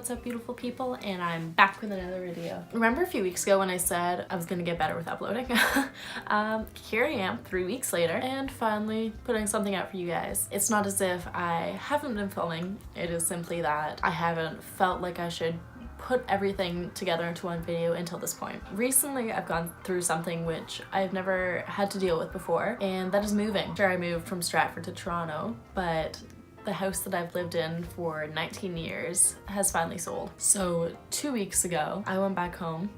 what's up, beautiful people, and I'm back with another video. Remember a few weeks ago when I said I was gonna get better with uploading? Here I am 3 weeks later and finally putting something out for you guys. It's not as if I haven't been filming, it is simply that I haven't felt like I should put everything together into one video until this point. Recently I've gone through something which I've never had to deal with before, and that is moving. Sure, I moved from Stratford to Toronto, but the house that I've lived in for 19 years has finally sold. So 2 weeks ago, I went back home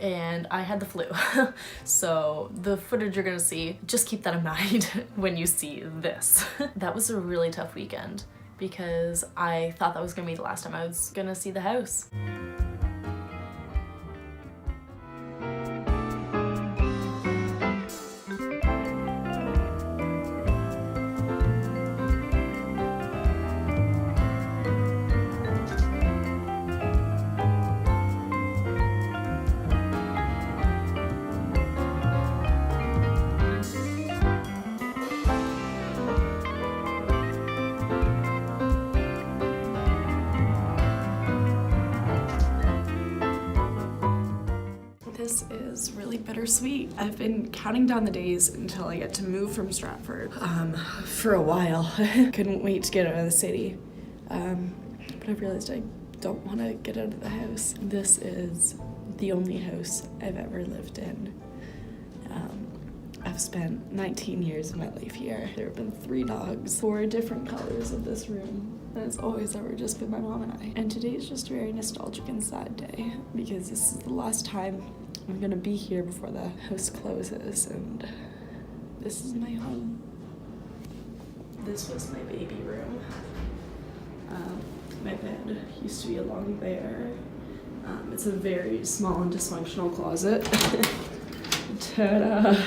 and I had the flu. So the footage you're gonna see, just keep that in mind when you see this. That was a really tough weekend because I thought that was gonna be the last time I was gonna see the house. This is really bittersweet. I've been counting down the days until I get to move from Stratford for a while. Couldn't wait to get out of the city. But I've realized I don't want to get out of the house. This is the only house I've ever lived in. I've spent 19 years of my life here. There have been 3 dogs, 4 different colors of this room. And it's always ever just been my mom and I. And today's just a very nostalgic and sad day because this is the last time I'm gonna be here before the house closes, and this is my home. This was my baby room. My bed used to be along there. It's a very small and dysfunctional closet. Ta-da!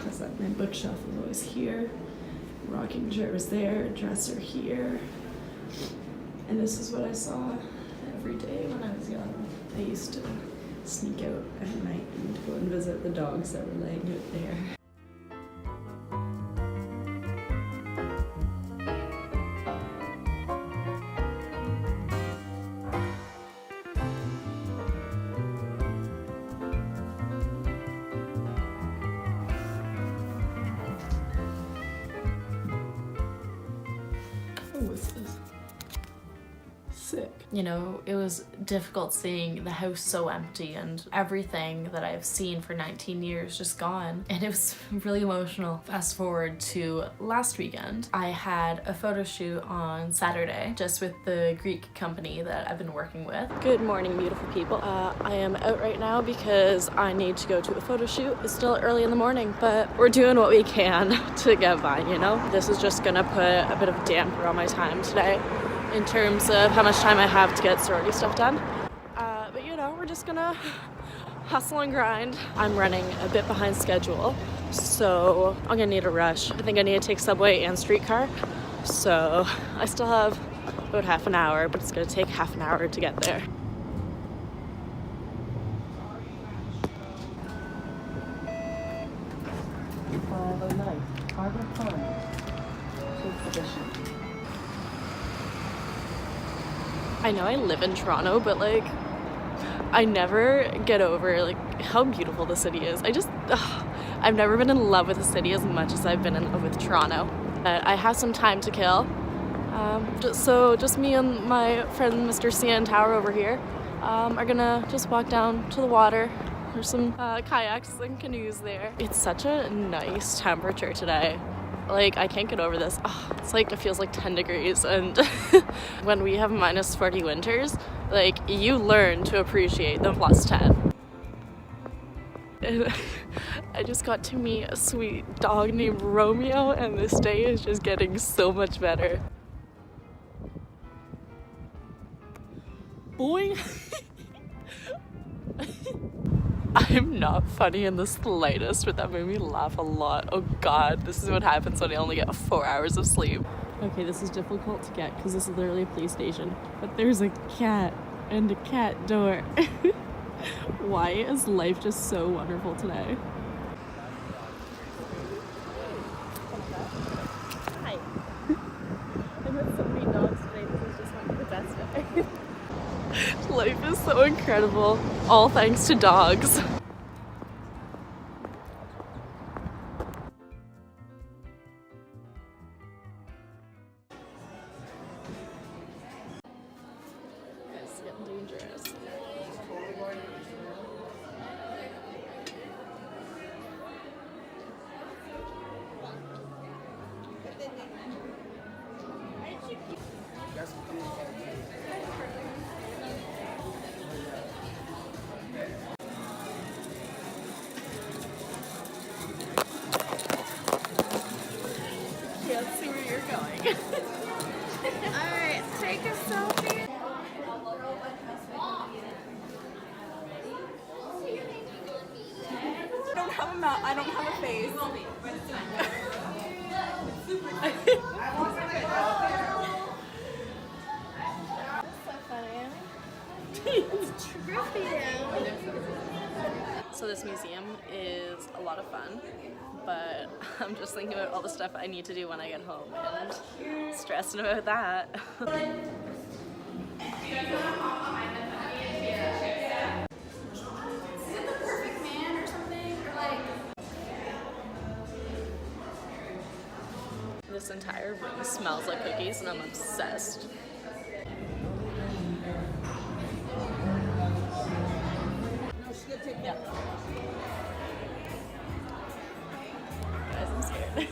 That's like my bookshelf was always here. Rocking chair was there, dresser here. And this is what I saw every day when I was young. I used to sneak out at night and go and visit the dogs that were laying out there. Oh, this is sick. You know, it was difficult seeing the house so empty and everything that I've seen for 19 years just gone, and it was really emotional. Fast forward to last weekend, I had a photo shoot on Saturday just with the Greek company that I've been working with. Good morning, beautiful people. I am out right now because I need to go to a photo shoot. It's still early in the morning, but we're doing what we can to get by, you know? This is just gonna put a bit of a damper on my time today in terms of how much time I have to get sorority stuff done. But you know, we're just gonna hustle and grind. I'm running a bit behind schedule, so I'm gonna need a rush. I think I need to take subway and streetcar, so I still have about half an hour, but it's gonna take half an hour to get there. I know I live in Toronto, but like I never get over like how beautiful the city is. I've never been in love with the city as much as I've been in love with Toronto. I have some time to kill, so just me and my friend Mr. CN Tower over here are gonna just walk down to the water. There's some kayaks and canoes there. It's such a nice temperature today. Like, I can't get over this. It's like, it feels like 10 degrees, and when we have minus 40 winters, like, you learn to appreciate the plus 10. And I just got to meet a sweet dog named Romeo, and this day is just getting so much better. Boing! I'm not funny in the slightest, but that made me laugh a lot. Oh god, this is what happens when I only get 4 hours of sleep. Okay, this is difficult to get because this is literally a police station, but there's a cat and a cat door. Why is life just so wonderful today? Hi. I met so many dogs today. This is just like the best day. So incredible. All thanks to dogs. It's getting dangerous. Can't see where you're going. Alright, take a selfie. I don't have a mouth. I don't have a face. It's trippy. So this museum is a lot of fun, but I'm just thinking about all the stuff I need to do when I get home and stressing about that. This entire room smells like cookies and I'm obsessed. Yeah. Guys, I'm scared.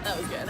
That was good.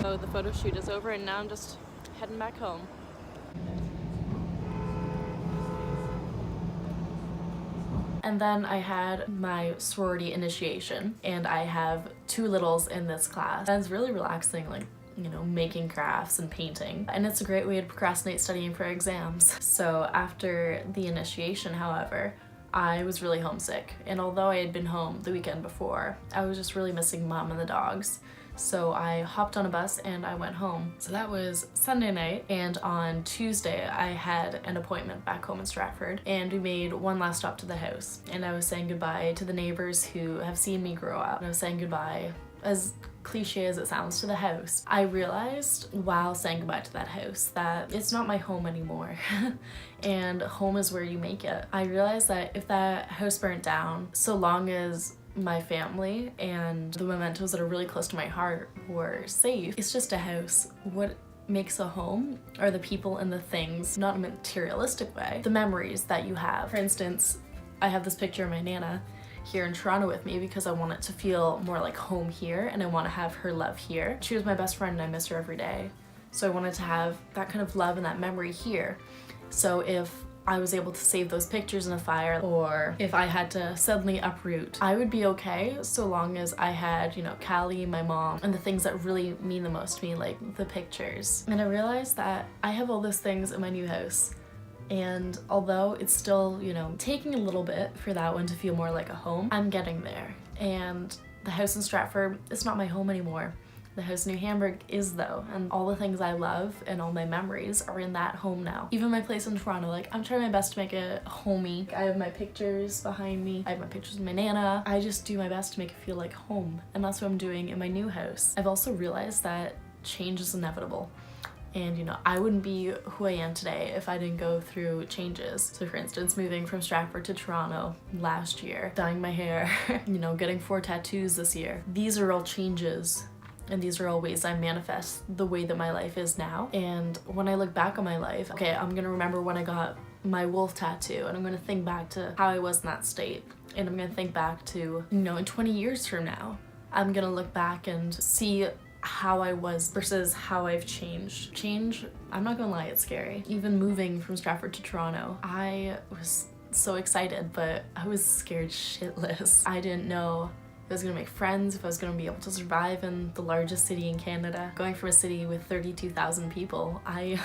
So the photo shoot is over and now I'm just heading back home. And then I had my sorority initiation and I have 2 littles in this class. And it's really relaxing, like, you know, making crafts and painting. And it's a great way to procrastinate studying for exams. So after the initiation, however, I was really homesick. And although I had been home the weekend before, I was just really missing Mom and the dogs. So I hopped on a bus and I went home. So that was Sunday night, and on Tuesday I had an appointment back home in Stratford and we made one last stop to the house. And I was saying goodbye to the neighbors who have seen me grow up. And I was saying goodbye, as cliche as it sounds, to the house. I realized while saying goodbye to that house that it's not my home anymore. And home is where you make it. I realized that if that house burnt down, so long as my family and the mementos that are really close to my heart were safe, it's just a house. What makes a home are the people and the things, not in a materialistic way, the memories that you have. For instance, I have this picture of my Nana here in Toronto with me because I want it to feel more like home here and I want to have her love here. She was my best friend and I miss her every day. So I wanted to have that kind of love and that memory here. So if I was able to save those pictures in a fire, or if I had to suddenly uproot, I would be okay so long as I had, you know, Callie, my mom, and the things that really mean the most to me, like the pictures. And I realized that I have all those things in my new house. And although it's still, you know, taking a little bit for that one to feel more like a home, I'm getting there. And the house in Stratford, it's not my home anymore. The house in New Hamburg is though, and all the things I love and all my memories are in that home now. Even my place in Toronto, like I'm trying my best to make it homey. I have my pictures behind me, I have my pictures of my Nana. I just do my best to make it feel like home, and that's what I'm doing in my new house. I've also realized that change is inevitable. And you know, I wouldn't be who I am today if I didn't go through changes. So for instance, moving from Stratford to Toronto last year, dyeing my hair, you know, getting 4 tattoos this year. These are all changes. And these are all ways I manifest the way that my life is now. And when I look back on my life, okay, I'm gonna remember when I got my wolf tattoo and I'm gonna think back to how I was in that state. And I'm gonna think back to, you know, in 20 years from now, I'm gonna look back and see how I was versus how I've changed. Change, I'm not gonna lie, it's scary. Even moving from Stratford to Toronto, I was so excited, but I was scared shitless. I didn't know I was gonna make friends, if I was gonna be able to survive in the largest city in Canada. Going from a city with 32,000 people, I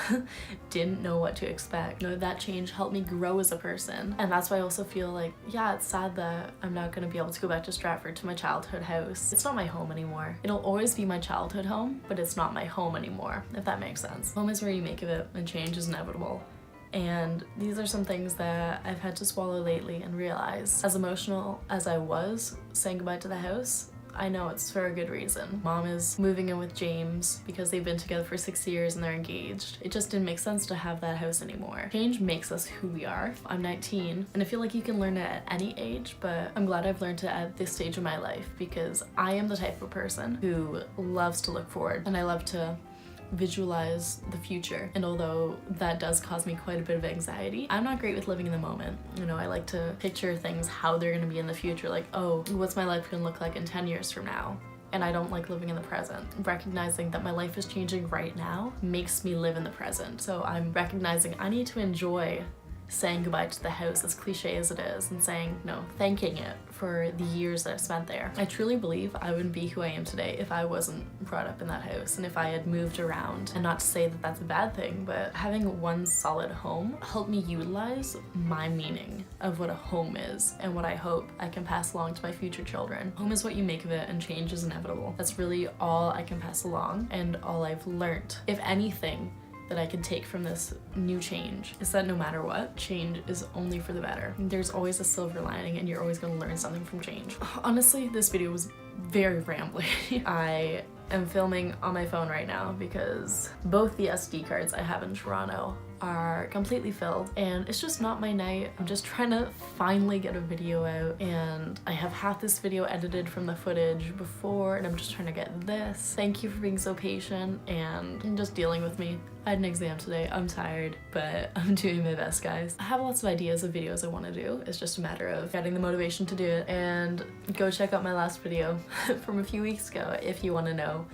didn't know what to expect. You know, that change helped me grow as a person. And that's why I also feel like, yeah, it's sad that I'm not gonna be able to go back to Stratford, to my childhood house. It's not my home anymore. It'll always be my childhood home, but it's not my home anymore, if that makes sense. Home is where you make of it, and change is inevitable. And these are some things that I've had to swallow lately and realize, as emotional as I was saying goodbye to the house, I know it's for a good reason. Mom is moving in with James because they've been together for 6 years and they're engaged. It just didn't make sense to have that house anymore. Change makes us who we are. I'm 19 and I feel like you can learn it at any age, but I'm glad I've learned it at this stage of my life because I am the type of person who loves to look forward and I love to visualize the future. And although that does cause me quite a bit of anxiety, I'm not great with living in the moment. You know, I like to picture things how they're gonna be in the future, like, oh, what's my life gonna look like in 10 years from now? And I don't like living in the present. Recognizing that my life is changing right now makes me live in the present. So I'm recognizing I need to enjoy saying goodbye to the house, as cliche as it is, and saying, no, thanking it for the years that I've spent there. I truly believe I wouldn't be who I am today if I wasn't brought up in that house and if I had moved around. And not to say that that's a bad thing, but having one solid home helped me utilize my meaning of what a home is and what I hope I can pass along to my future children. Home is what you make of it, and change is inevitable. That's really all I can pass along and all I've learned. If anything that I can take from this new change is that no matter what, change is only for the better. There's always a silver lining and you're always gonna learn something from change. Honestly, this video was very rambly. I am filming on my phone right now because both the SD cards I have in Toronto are completely filled and it's just not my night. I'm just trying to finally get a video out and I have half this video edited from the footage before and I'm just trying to get this. Thank you for being so patient and just dealing with me. I had an exam today, I'm tired, but I'm doing my best, guys. I have lots of ideas of videos I want to do. It's just a matter of getting the motivation to do it. And go check out my last video from a few weeks ago if you want to know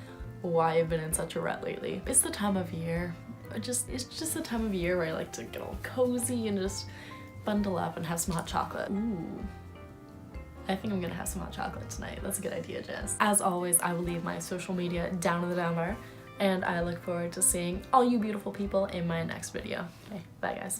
why I've been in such a rut lately. It's the time of year. It's just the time of year where I like to get all cozy and just bundle up and have some hot chocolate. Ooh. I think I'm gonna have some hot chocolate tonight. That's a good idea, Jess. As always, I will leave my social media down in the down bar, and I look forward to seeing all you beautiful people in my next video. Okay, bye guys.